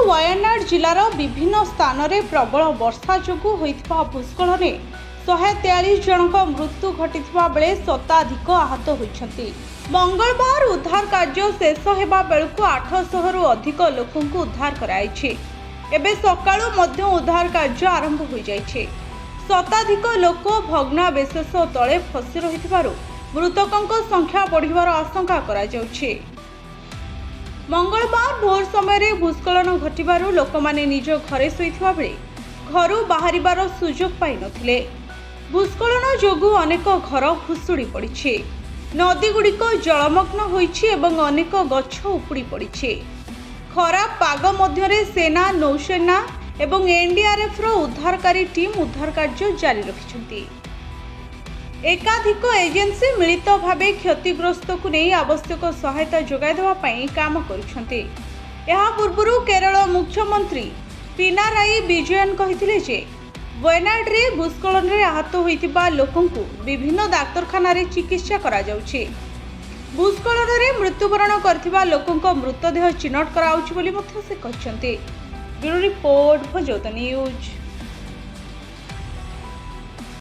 वायनाड जिलार विभिन्न स्थान में प्रबल वर्षा जोगु होइथिबा भूस्खलन 143 जनक मृत्यु घटिथिबा बेले शताधिक आहत होइछन्ति। मंगलवार उद्धार कार्य शेष हेबा बेलकु 800 रु अधिक लोकंकु उद्धार कराइछि। एबे सकाळु मध्य उद्धार कार्य आरंभ होई जाइछि। शताधिक लोक भग्नावशेष तले फसी रहिथिबारु मृतकंक संख्या बढ़िबार आशंका करा जाउछि। मंगलवार भोर समय भूस्खलन घटिबारु लोकमाने निज घरे शोइथिबा बेले घरु बाहरिबार सुजोग पाइ नथिले। भूस्खलन जोगु अनेक घर भुसुड़ी पड़िछि। नदी गुड़िक जलमग्न होइछि एवं अनेक गछ उपुड़ी पड़िछि। खराब पाग मध्यरे सेना, नौसेना एवं एनडीआरएफ रो उद्धारकारी टीम उद्धार कार्य जारी रखिछन्ति। एकाधिक एजेंसी मिलित भावे क्षतिग्रस्त को नहीं आवश्यक सहायता जोगाई देवा पई काम करुछन्ति। एहा पूर्वरु केरल मुख्यमंत्री पिनाराई विजयन कहिथिले जे वायनाड रे भूस्खलन रे आहत होइतिबा लोकंकु विभिन्न डाक्तरखाना रे चिकित्सा करा जाउछि। भूस्खलन रे मृत्युवरण करथिबा लोकंक मृतदेह चिन्हट कराउछि बोली मध्य से कहिसन्ति। ब्यूरो रिपोर्ट भोजोत न्यूज।